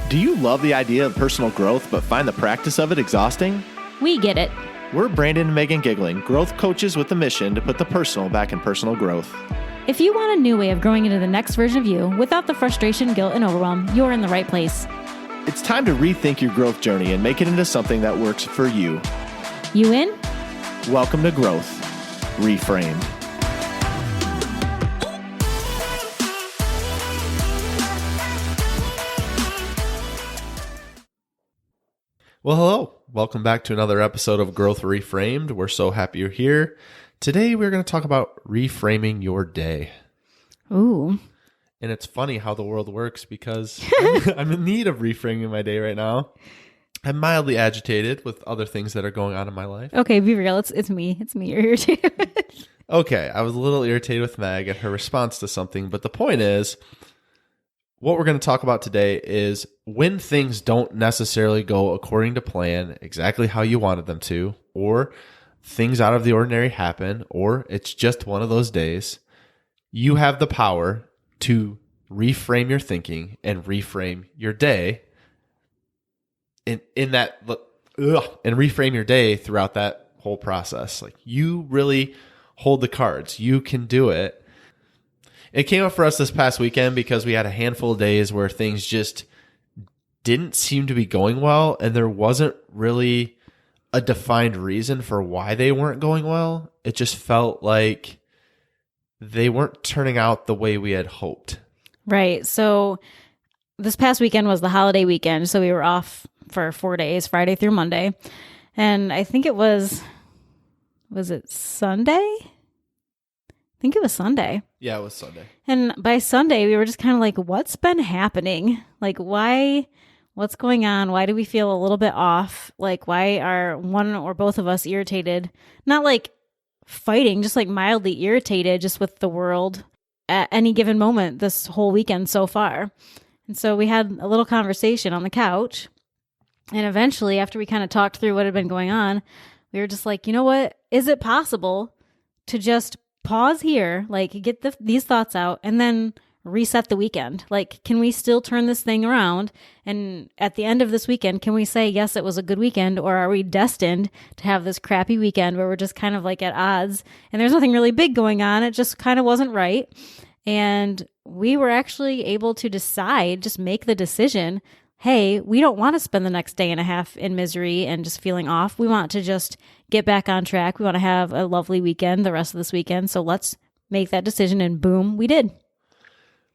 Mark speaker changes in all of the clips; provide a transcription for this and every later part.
Speaker 1: Do you love the idea of personal growth but find the practice of it exhausting?
Speaker 2: We get it.
Speaker 1: We're Brandon and Megan Giggling, growth coaches with the mission to put the personal back in personal growth.
Speaker 2: If you want a new way of growing into the next version of you without the frustration, guilt, and overwhelm, you're in the right place.
Speaker 1: It's time to rethink your growth journey and make it into something that works for you.
Speaker 2: You in?
Speaker 1: Welcome to Growth Reframed. Well, hello. Welcome back to another episode of Growth Reframed. We're so happy you're here. Today, we're going to talk about reframing your day.
Speaker 2: Ooh.
Speaker 1: And it's funny how the world works because I'm in need of reframing my day right now. I'm mildly agitated with other things that are going on in my life.
Speaker 2: Okay, be real. It's me. It's me you're irritated with.
Speaker 1: Okay, I was a little irritated with Meg at her response to something, but the point is, what we're going to talk about today is when things don't necessarily go according to plan, exactly how you wanted them to, or things out of the ordinary happen, or it's just one of those days, you have the power to reframe your thinking and reframe your day and reframe your day throughout that whole process. Like, you really hold the cards. You can do it. It came up for us this past weekend because we had a handful of days where things just didn't seem to be going well, and there wasn't really a defined reason for why they weren't going well. It just felt like they weren't turning out the way we had hoped. Right.
Speaker 2: So this past weekend was the holiday weekend, so we were off for 4 days, Friday through Monday. And I think it was it Sunday? I think it was Sunday.
Speaker 1: Yeah, it was Sunday.
Speaker 2: And by Sunday, we were just kind of like, what's been happening? Like, what's going on? Why do we feel a little bit off? Like, why are one or both of us irritated? Not like fighting, just like mildly irritated just with the world at any given moment this whole weekend so far. And so we had a little conversation on the couch. And eventually, after we kind of talked through what had been going on, we were just like, you know what? Is it possible to just pause here, like get these thoughts out, and then reset the weekend? Like, can we still turn this thing around? And at the end of this weekend, can we say, yes, it was a good weekend, or are we destined to have this crappy weekend where we're just kind of like at odds and there's nothing really big going on? It just kind of wasn't right. And we were actually able to decide, just make the decision, hey, we don't want to spend the next day and a half in misery and just feeling off. We want to just get back on track. We want to have a lovely weekend the rest of this weekend. So let's make that decision, and boom, we did.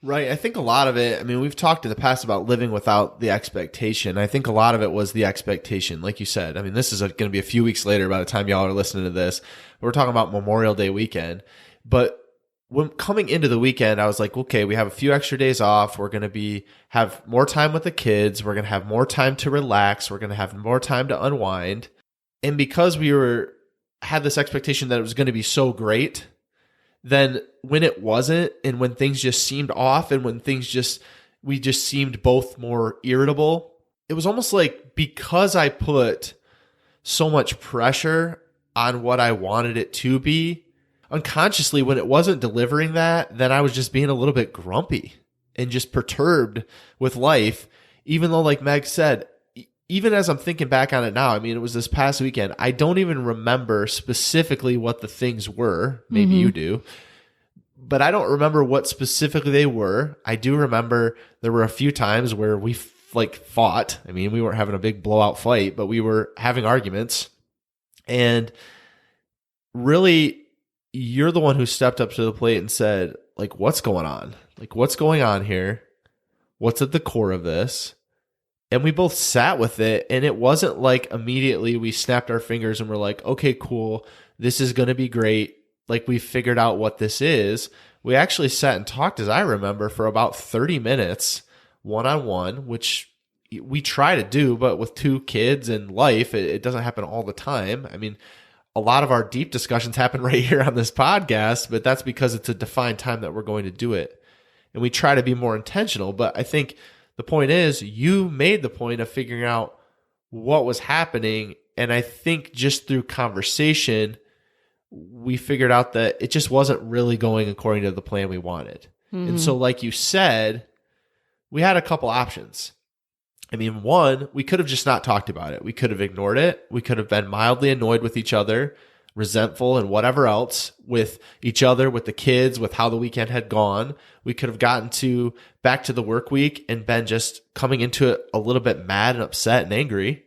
Speaker 1: Right. I think a lot of it, I mean, we've talked in the past about living without the expectation. I think a lot of it was the expectation. Like you said, I mean, this is going to be a few weeks later by the time y'all are listening to this. We're talking about Memorial Day weekend. But when coming into the weekend, I was like, okay, we have a few extra days off. We're going to have more time with the kids. We're going to have more time to relax. We're going to have more time to unwind. And because we had this expectation that it was going to be so great, then when it wasn't, and when things just seemed off, and when we just seemed both more irritable, it was almost like, because I put so much pressure on what I wanted it to be, unconsciously, when it wasn't delivering that, then I was just being a little bit grumpy and just perturbed with life, even though, like Meg said, even as I'm thinking back on it now, I mean, it was this past weekend. I don't even remember specifically what the things were. Maybe you do. But I don't remember what specifically they were. I do remember there were a few times where we fought. I mean, we weren't having a big blowout fight, but we were having arguments. And really, you're the one who stepped up to the plate and said, like, what's going on? Like, what's going on here? What's at the core of this? And we both sat with it, and it wasn't like immediately we snapped our fingers and we're like, okay, cool, this is going to be great. Like, we figured out what this is. We actually sat and talked, as I remember, for about 30 minutes one-on-one, which we try to do, but with two kids and life, it doesn't happen all the time. I mean, a lot of our deep discussions happen right here on this podcast, but that's because it's a defined time that we're going to do it. And we try to be more intentional, but I think the point is, you made the point of figuring out what was happening. And I think just through conversation, we figured out that it just wasn't really going according to the plan we wanted. Mm-hmm. And so, like you said, we had a couple options. I mean, one, we could have just not talked about it. We could have ignored it. We could have been mildly annoyed with each other, resentful and whatever else with each other, with the kids, with how the weekend had gone. We could have gotten back to the work week and been just coming into it a little bit mad and upset and angry.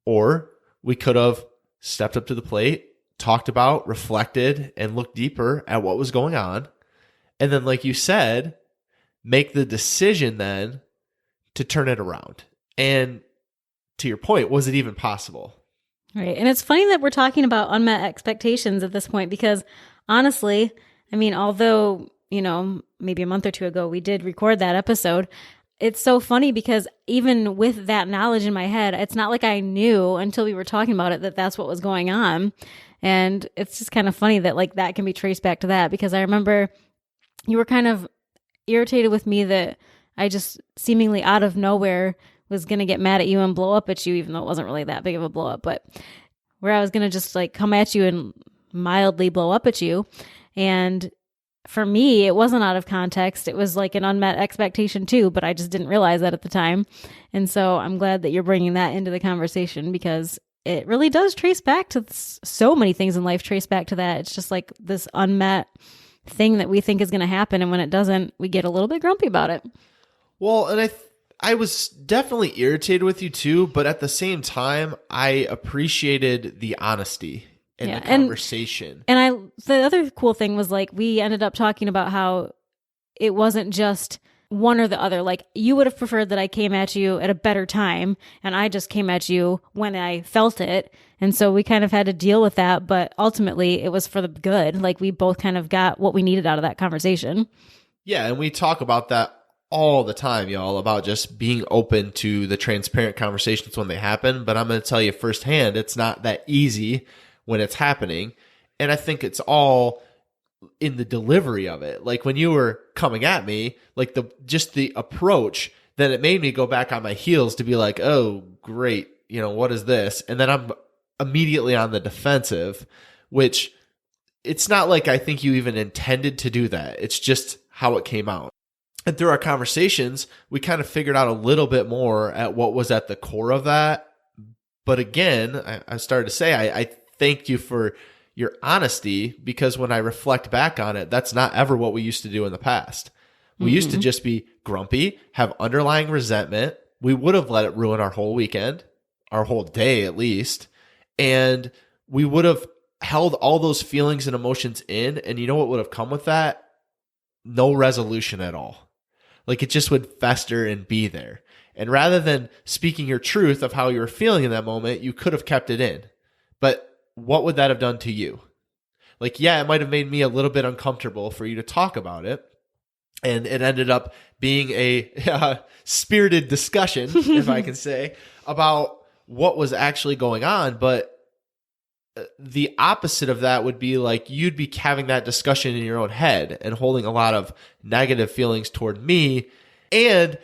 Speaker 1: Or we could have stepped up to the plate, talked about, reflected, and looked deeper at what was going on. And then, like you said, make the decision then to turn it around. And to your point, was it even possible?
Speaker 2: Right. And it's funny that we're talking about unmet expectations at this point, because honestly, I mean, although, maybe a month or two ago, we did record that episode, it's so funny because even with that knowledge in my head, it's not like I knew until we were talking about it that that's what was going on. And it's just kind of funny that like that can be traced back to that, because I remember you were kind of irritated with me that I just seemingly out of nowhere was going to get mad at you and blow up at you, even though it wasn't really that big of a blow up, but where I was going to just like come at you and mildly blow up at you. And for me, it wasn't out of context. It was like an unmet expectation too, but I just didn't realize that at the time. And so I'm glad that you're bringing that into the conversation, because it really does trace back to so many things in life, trace back to that. It's just like this unmet thing that we think is going to happen. And when it doesn't, we get a little bit grumpy about it.
Speaker 1: Well, and I was definitely irritated with you too, but at the same time, I appreciated the honesty in the conversation.
Speaker 2: And the other cool thing was like, we ended up talking about how it wasn't just one or the other. Like, you would have preferred that I came at you at a better time, and I just came at you when I felt it. And so we kind of had to deal with that, but ultimately it was for the good. Like, we both kind of got what we needed out of that conversation.
Speaker 1: Yeah, and we talk about that all the time, y'all, about just being open to the transparent conversations when they happen. But I'm going to tell you firsthand, it's not that easy when it's happening. And I think it's all in the delivery of it. Like when you were coming at me, like the approach, then it made me go back on my heels to be like, oh, great. What is this? And then I'm immediately on the defensive, which it's not like I think you even intended to do that. It's just how it came out. And through our conversations, we kind of figured out a little bit more at what was at the core of that. But again, I started to say, I thank you for your honesty, because when I reflect back on it, that's not ever what we used to do in the past. We used to just be grumpy, have underlying resentment. We would have let it ruin our whole weekend, our whole day at least. And we would have held all those feelings and emotions in. And you know what would have come with that? No resolution at all. Like, it just would fester and be there. And rather than speaking your truth of how you were feeling in that moment, you could have kept it in. But what would that have done to you? Like, yeah, it might have made me a little bit uncomfortable for you to talk about it. And it ended up being a spirited discussion, if I can say, about what was actually going on. But the opposite of that would be like you'd be having that discussion in your own head and holding a lot of negative feelings toward me. And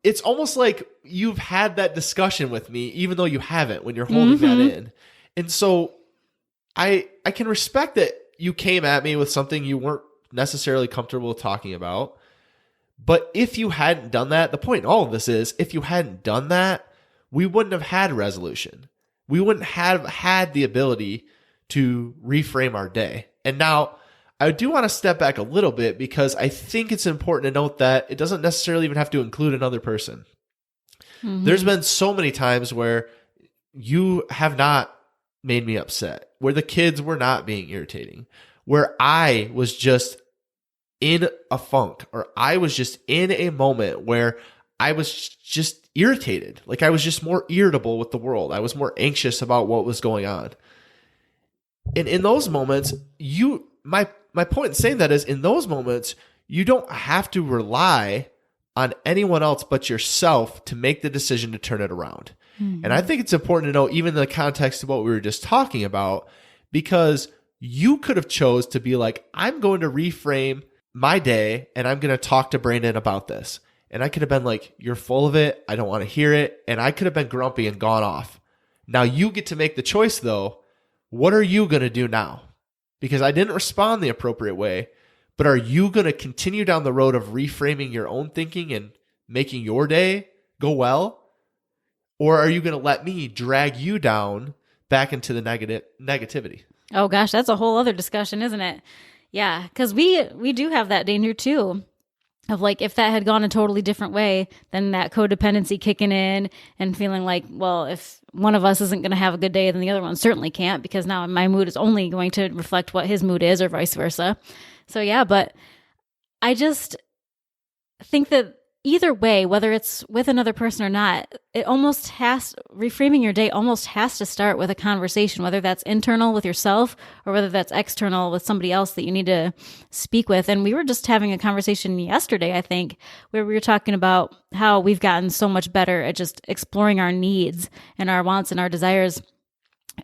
Speaker 1: it's almost like you've had that discussion with me, even though you haven't, when you're holding that in. And so I can respect that you came at me with something you weren't necessarily comfortable talking about. But if you hadn't done that, the point in all of this is, if you hadn't done that, we wouldn't have had a resolution. We wouldn't have had the ability to reframe our day. And now I do want to step back a little bit, because I think it's important to note that it doesn't necessarily even have to include another person. There's been so many times where you have not made me upset, where the kids were not being irritating, where I was just in a funk, or I was just in a moment where I was just irritated. Like, I was just more irritable with the world. I was more anxious about what was going on. And in those moments, my point in saying that is, in those moments, you don't have to rely on anyone else but yourself to make the decision to turn it around. And I think it's important to know, even in the context of what we were just talking about, because you could have chose to be like, I'm going to reframe my day and I'm going to talk to Brandon about this. And I could have been like, you're full of it, I don't want to hear it. And I could have been grumpy and gone off. Now you get to make the choice though. What are you going to do now? Because I didn't respond the appropriate way, but are you going to continue down the road of reframing your own thinking and making your day go well? Or are you going to let me drag you down back into the negativity?
Speaker 2: Oh gosh, that's a whole other discussion, isn't it? Yeah, because we do have that danger too of like if that had gone a totally different way, then that codependency kicking in and feeling like, well, if one of us isn't going to have a good day, then the other one certainly can't, because now my mood is only going to reflect what his mood is or vice versa. So yeah, but I just think that either way, whether it's with another person or not, reframing your day almost has to start with a conversation, whether that's internal with yourself or whether that's external with somebody else that you need to speak with. And we were just having a conversation yesterday, I think, where we were talking about how we've gotten so much better at just exploring our needs and our wants and our desires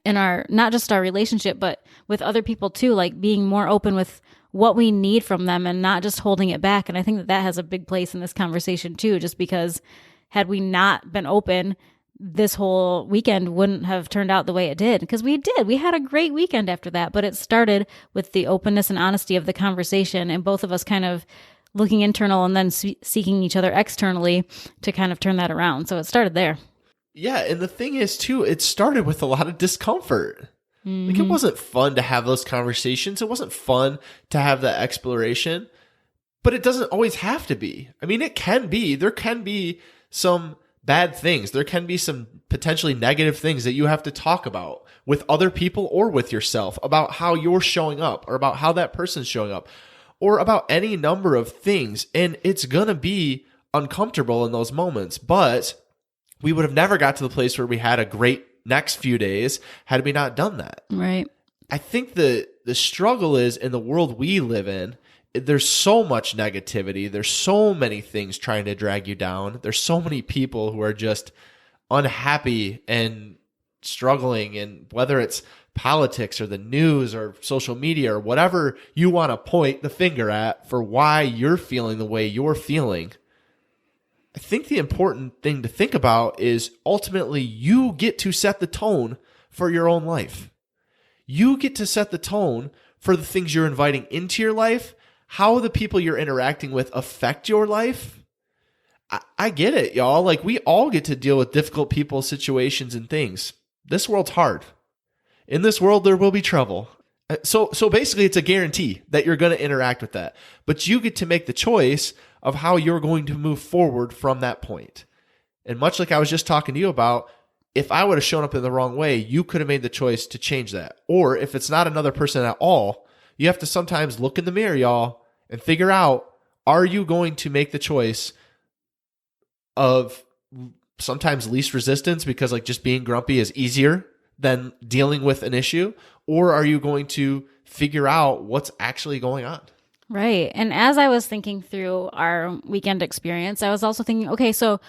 Speaker 2: in not just our relationship, but with other people too, like being more open with what we need from them and not just holding it back. And I think that has a big place in this conversation too, just because had we not been open, this whole weekend wouldn't have turned out the way it did, because we had a great weekend after that, but it started with the openness and honesty of the conversation and both of us kind of looking internal and then seeking each other externally to kind of turn that around. So it started there.
Speaker 1: Yeah. And the thing is too, it started with a lot of discomfort. Like, it wasn't fun to have those conversations. It wasn't fun to have that exploration, but it doesn't always have to be. I mean, it can be. There can be some bad things. There can be some potentially negative things that you have to talk about with other people or with yourself about how you're showing up or about how that person's showing up or about any number of things. And it's going to be uncomfortable in those moments, but we would have never got to the place where we had a great next few days had we not done that.
Speaker 2: Right.
Speaker 1: I think the struggle is in the world we live in, there's so much negativity. There's so many things trying to drag you down. There's so many people who are just unhappy and struggling, and whether it's politics or the news or social media or whatever you want to point the finger at for why you're feeling the way you're feeling. I think the important thing to think about is ultimately you get to set the tone for your own life. You get to set the tone for the things you're inviting into your life, how the people you're interacting with affect your life. I get it, y'all. Like, we all get to deal with difficult people, situations, and things. This world's hard. In this world, there will be trouble. So basically, it's a guarantee that you're going to interact with that. But you get to make the choice of how you're going to move forward from that point. And much like I was just talking to you about, if I would have shown up in the wrong way, you could have made the choice to change that. Or if it's not another person at all, you have to sometimes look in the mirror, y'all, and figure out, are you going to make the choice of sometimes least resistance because like just being grumpy is easier than dealing with an issue? Or are you going to figure out what's actually going on?
Speaker 2: Right. And as I was thinking through our weekend experience, I was also thinking, okay, so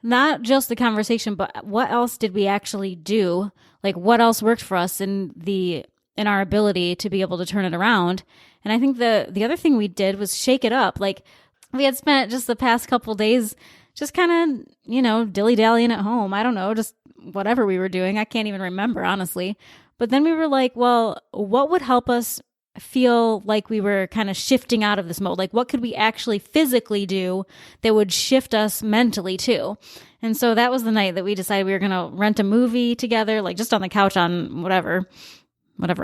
Speaker 2: not just the conversation, but what else did we actually do? Like, what else worked for us in our ability to be able to turn it around? And I think the other thing we did was shake it up. Like, we had spent just the past couple days just kind of, dilly-dallying at home. I don't know, just whatever we were doing. I can't even remember, honestly. But then we were like, well, what would help us feel like we were kind of shifting out of this mode? Like, what could we actually physically do that would shift us mentally too? And so that was the night that we decided we were going to rent a movie together, like just on the couch on whatever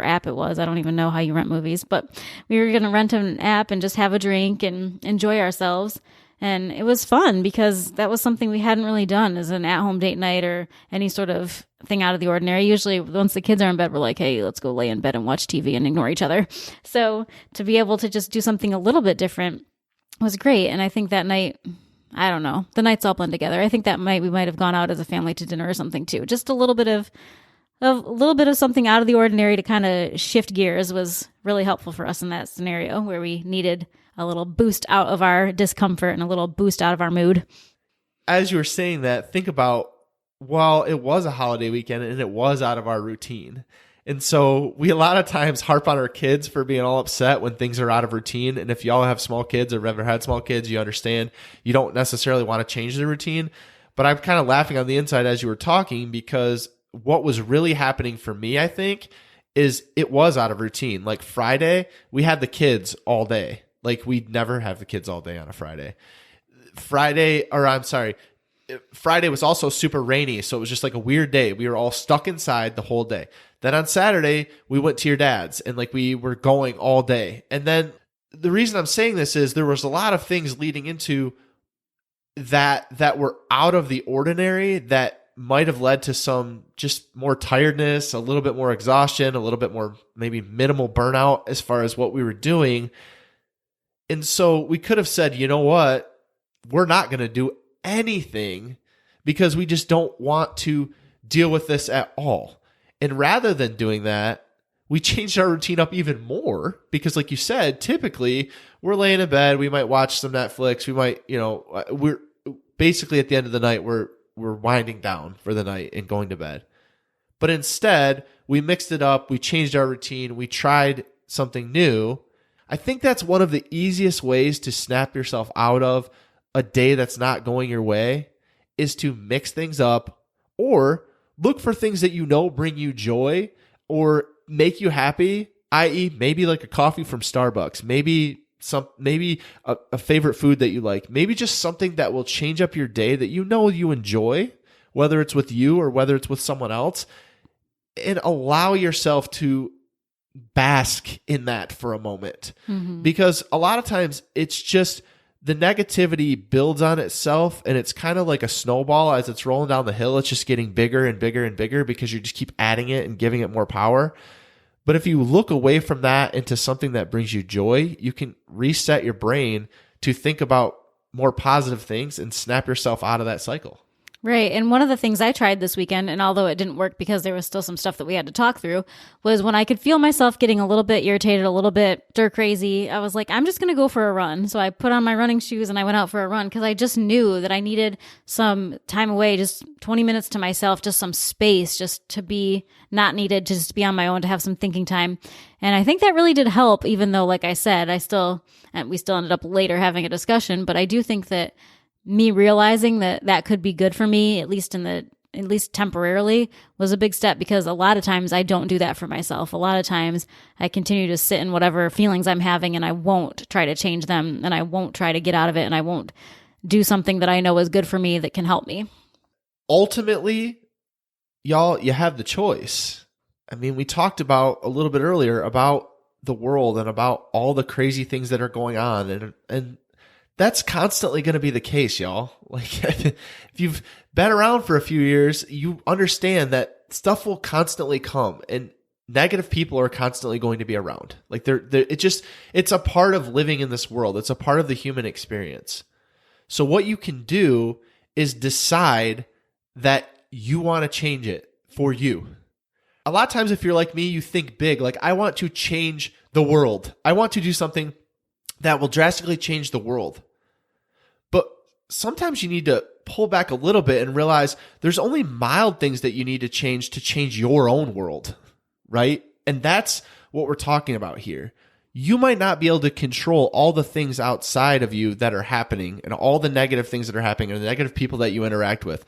Speaker 2: app it was. I don't even know how you rent movies, but we were going to rent an app and just have a drink and enjoy ourselves. And it was fun because that was something we hadn't really done as an at-home date night or any sort of thing out of the ordinary. Usually once the kids are in bed, we're like, hey, let's go lay in bed and watch TV and ignore each other. So to be able to just do something a little bit different was great. And I think that night, I don't know, the nights all blend together. I think that we might have gone out as a family to dinner or something too. Just a little bit of something out of the ordinary to kind of shift gears was really helpful for us in that scenario where we needed a little boost out of our discomfort and a little boost out of our mood.
Speaker 1: As you were saying that, think about, well, it was a holiday weekend and it was out of our routine. And so we a lot of times harp on our kids for being all upset when things are out of routine. And if y'all have small kids or have ever had small kids, you understand you don't necessarily want to change the routine. But I'm kind of laughing on the inside as you were talking, because what was really happening for me, I think, is it was out of routine. Like Friday, we had the kids all day. Like, we'd never have the kids all day on a Friday. Friday was also super rainy, so it was just like a weird day. We were all stuck inside the whole day. Then on Saturday, we went to your dad's and like we were going all day. And then the reason I'm saying this is there was a lot of things leading into that were out of the ordinary that might have led to some just more tiredness, a little bit more exhaustion, a little bit more maybe minimal burnout as far as what we were doing. And so we could have said, you know what? We're not going to do anything because we just don't want to deal with this at all. And rather than doing that, we changed our routine up even more because like you said, typically we're laying in bed, we might watch some Netflix, we might, we're basically at the end of the night, we're winding down for the night and going to bed. But instead, we mixed it up, we changed our routine, we tried something new. I think that's one of the easiest ways to snap yourself out of a day that's not going your way is to mix things up or look for things that you know bring you joy or make you happy, i.e. maybe like a coffee from Starbucks, maybe a favorite food that you like, maybe just something that will change up your day that you know you enjoy, whether it's with you or whether it's with someone else, and allow yourself to bask in that for a moment. Mm-hmm. Because a lot of times it's just the negativity builds on itself and it's kind of like a snowball as it's rolling down the hill. It's just getting bigger and bigger and bigger because you just keep adding it and giving it more power. But if you look away from that into something that brings you joy, you can reset your brain to think about more positive things and snap yourself out of that cycle.
Speaker 2: Right. And one of the things I tried this weekend, and although it didn't work because there was still some stuff that we had to talk through, was when I could feel myself getting a little bit irritated, a little bit stir crazy, I was like, I'm just going to go for a run. So I put on my running shoes and I went out for a run because I just knew that I needed some time away, just 20 minutes to myself, just some space, just to be not needed, to just be on my own, to have some thinking time. And I think that really did help, even though, like I said, we still ended up later having a discussion, but I do think that me realizing that could be good for me, at least temporarily, was a big step because a lot of times I don't do that for myself. A lot of times I continue to sit in whatever feelings I'm having and I won't try to change them and I won't try to get out of it and I won't do something that I know is good for me that can help me.
Speaker 1: Ultimately, y'all, you have the choice. I mean, we talked about a little bit earlier about the world and about all the crazy things that are going on and that's constantly going to be the case, y'all. Like, if you've been around for a few years, you understand that stuff will constantly come and negative people are constantly going to be around. Like, it's a part of living in this world. It's a part of the human experience. So what you can do is decide that you want to change it for you. A lot of times, if you're like me, you think big, like, I want to change the world. I want to do something that will drastically change the world. But sometimes you need to pull back a little bit and realize there's only mild things that you need to change your own world, right? And that's what we're talking about here. You might not be able to control all the things outside of you that are happening and all the negative things that are happening and the negative people that you interact with.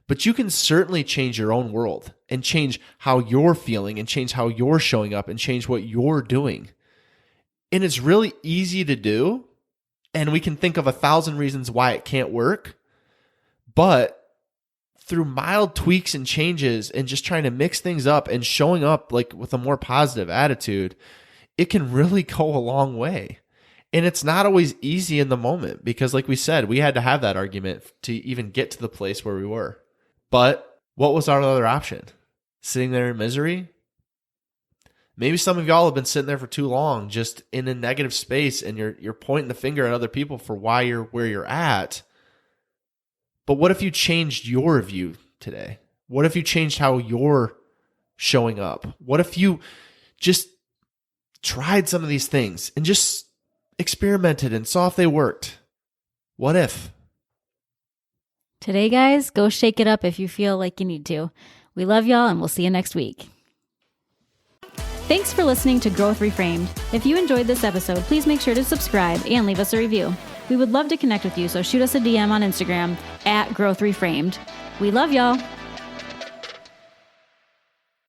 Speaker 1: But you can certainly change your own world and change how you're feeling and change how you're showing up and change what you're doing. And it's really easy to do, and we can think of 1,000 reasons why it can't work. But through mild tweaks and changes and just trying to mix things up and showing up like with a more positive attitude, it can really go a long way. And it's not always easy in the moment because, like we said, we had to have that argument to even get to the place where we were. But what was our other option? Sitting there in misery? Maybe some of y'all have been sitting there for too long, just in a negative space, and you're pointing the finger at other people for why you're where you're at. But what if you changed your view today? What if you changed how you're showing up? What if you just tried some of these things and just experimented and saw if they worked? What if?
Speaker 2: Today, guys, go shake it up if you feel like you need to. We love y'all, and we'll see you next week. Thanks for listening to Growth Reframed. If you enjoyed this episode, please make sure to subscribe and leave us a review. We would love to connect with you, so shoot us a DM on Instagram @Growth Reframed. We love y'all.